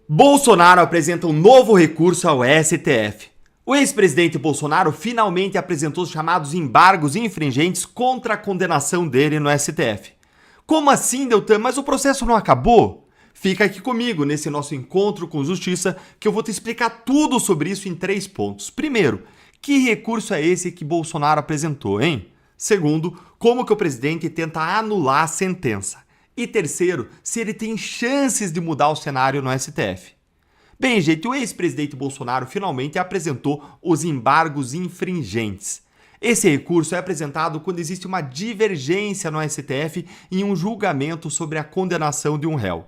Bolsonaro apresenta um novo recurso ao STF. O ex-presidente Bolsonaro finalmente apresentou os chamados embargos infringentes contra a condenação dele no STF. Como assim, Deltan? Mas o processo não acabou? Fica aqui comigo nesse nosso encontro com justiça que eu vou te explicar tudo sobre isso em 3 pontos. Primeiro, que recurso é esse que Bolsonaro apresentou, hein? Segundo, como que o presidente tenta anular a sentença? E terceiro, se ele tem chances de mudar o cenário no STF. Bem, gente, o ex-presidente Bolsonaro finalmente apresentou os embargos infringentes. Esse recurso é apresentado quando existe uma divergência no STF em um julgamento sobre a condenação de um réu.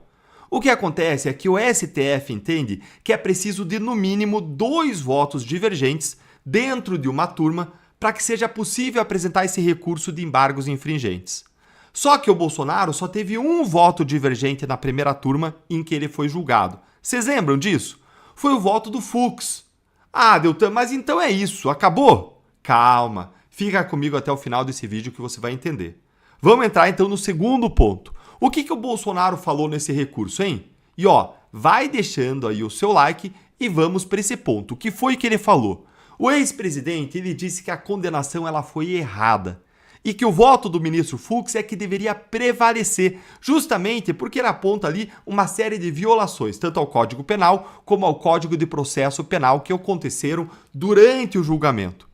O que acontece é que o STF entende que é preciso de, no mínimo, 2 votos divergentes dentro de uma turma para que seja possível apresentar esse recurso de embargos infringentes. Só que o Bolsonaro só teve 1 voto divergente na primeira turma em que ele foi julgado. Vocês lembram disso? Foi o voto do Fux. Ah, Deltan, mas então é isso, acabou? Calma, fica comigo até o final desse vídeo que você vai entender. Vamos entrar então no segundo ponto. O que o Bolsonaro falou nesse recurso, hein? E vai deixando aí o seu like e vamos para esse ponto. O que foi que ele falou? O ex-presidente, ele disse que a condenação ela foi errada. E que o voto do ministro Fux é que deveria prevalecer, justamente porque ele aponta ali uma série de violações, tanto ao Código Penal como ao Código de Processo Penal que aconteceram durante o julgamento.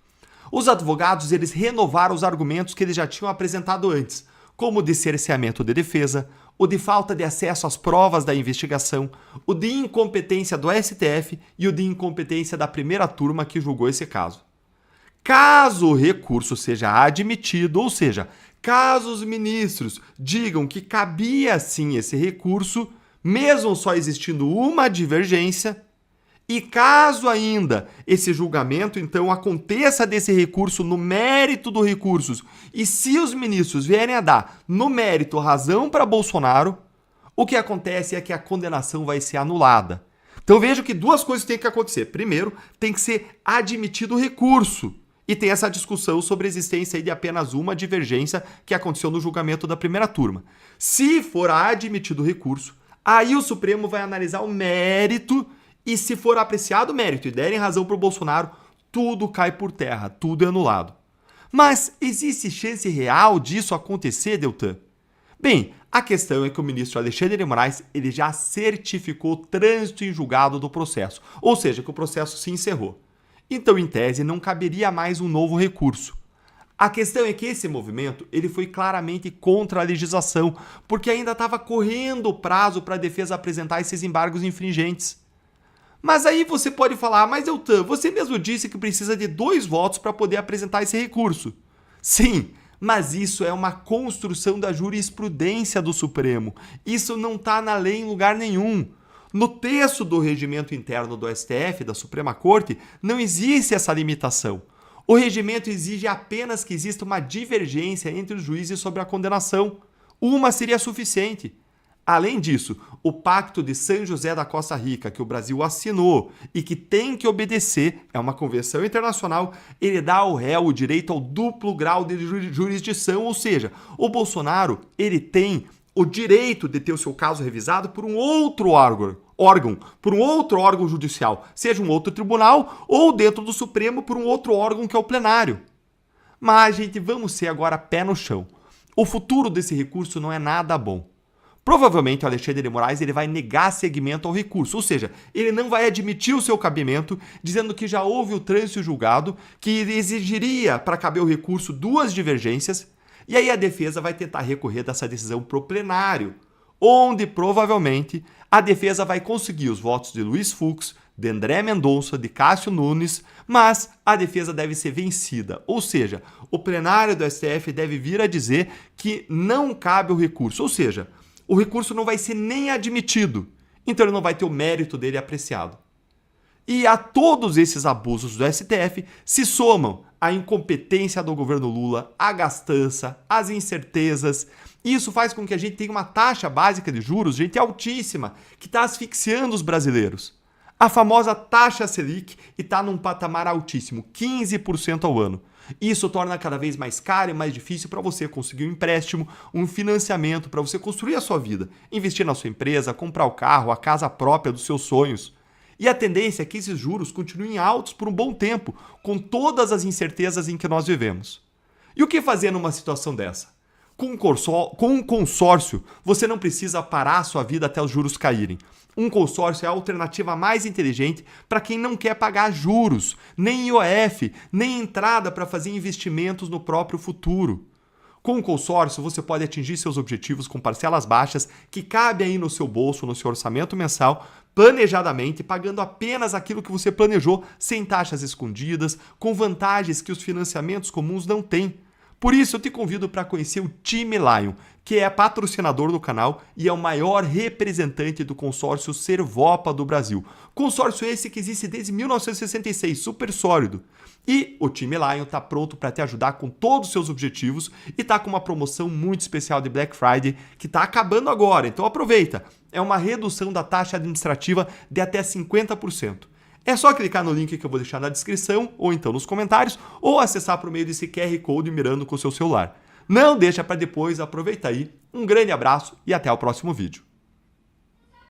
Os advogados eles renovaram os argumentos que eles já tinham apresentado antes, como o de cerceamento de defesa, o de falta de acesso às provas da investigação, o de incompetência do STF e o de incompetência da primeira turma que julgou esse caso. Caso o recurso seja admitido, ou seja, caso os ministros digam que cabia sim esse recurso, mesmo só existindo uma divergência, e caso ainda esse julgamento então aconteça desse recurso no mérito do recurso, e se os ministros vierem a dar no mérito razão para Bolsonaro, o que acontece é que a condenação vai ser anulada. Então veja que 2 coisas têm que acontecer. Primeiro, tem que ser admitido o recurso. E tem essa discussão sobre a existência de apenas uma divergência que aconteceu no julgamento da primeira turma. Se for admitido o recurso, aí o Supremo vai analisar o mérito e se for apreciado o mérito e derem razão para o Bolsonaro, tudo cai por terra, tudo é anulado. Mas existe chance real disso acontecer, Deltan? Bem, a questão é que o ministro Alexandre de Moraes ele já certificou o trânsito em julgado do processo, ou seja, que o processo se encerrou. Então, em tese, não caberia mais um novo recurso. A questão é que esse movimento ele foi claramente contra a legislação, porque ainda estava correndo o prazo para a defesa apresentar esses embargos infringentes. Mas aí você pode falar, mas Deltan, você mesmo disse que precisa de 2 votos para poder apresentar esse recurso. Sim, mas isso é uma construção da jurisprudência do Supremo. Isso não está na lei em lugar nenhum. No texto do regimento interno do STF, da Suprema Corte, não existe essa limitação. O regimento exige apenas que exista uma divergência entre os juízes sobre a condenação. Uma seria suficiente. Além disso, o Pacto de São José da Costa Rica, que o Brasil assinou e que tem que obedecer, é uma convenção internacional, ele dá ao réu o direito ao duplo grau de jurisdição, ou seja, o Bolsonaro ele tem o direito de ter o seu caso revisado por um outro órgão, por um outro órgão judicial, seja um outro tribunal ou dentro do Supremo por um outro órgão que é o plenário. Mas, gente, vamos ser agora pé no chão. O futuro desse recurso não é nada bom. Provavelmente o Alexandre de Moraes ele vai negar seguimento ao recurso, ou seja, ele não vai admitir o seu cabimento, dizendo que já houve o trânsito julgado, que exigiria para caber o recurso 2 divergências, e aí a defesa vai tentar recorrer dessa decisão para o plenário, onde provavelmente a defesa vai conseguir os votos de Luiz Fux, de André Mendonça, de Cássio Nunes, mas a defesa deve ser vencida. Ou seja, o plenário do STF deve vir a dizer que não cabe o recurso, ou seja, o recurso não vai ser nem admitido, então ele não vai ter o mérito dele apreciado. E a todos esses abusos do STF se somam a incompetência do governo Lula, a gastança, as incertezas. Isso faz com que a gente tenha uma taxa básica de juros, gente, altíssima, que está asfixiando os brasileiros. A famosa taxa Selic está num patamar altíssimo, 15% ao ano. Isso torna cada vez mais caro e mais difícil para você conseguir um empréstimo, um financiamento para você construir a sua vida, investir na sua empresa, comprar o carro, a casa própria dos seus sonhos. E a tendência é que esses juros continuem altos por um bom tempo, com todas as incertezas em que nós vivemos. E o que fazer numa situação dessa? Com um consórcio, você não precisa parar a sua vida até os juros caírem. Um consórcio é a alternativa mais inteligente para quem não quer pagar juros, nem IOF, nem entrada para fazer investimentos no próprio futuro. Com o consórcio, você pode atingir seus objetivos com parcelas baixas que cabem aí no seu bolso, no seu orçamento mensal, planejadamente, pagando apenas aquilo que você planejou, sem taxas escondidas, com vantagens que os financiamentos comuns não têm. Por isso, eu te convido para conhecer o Time Lion, que é patrocinador do canal e é o maior representante do consórcio Servopa do Brasil. Consórcio esse que existe desde 1966, super sólido. E o Time Lion está pronto para te ajudar com todos os seus objetivos e está com uma promoção muito especial de Black Friday que está acabando agora, então aproveita. É uma redução da taxa administrativa de até 50%. É só clicar no link que eu vou deixar na descrição, ou então nos comentários, ou acessar por meio desse QR Code mirando com o seu celular. Não deixa para depois, aproveita aí. Um grande abraço e até o próximo vídeo.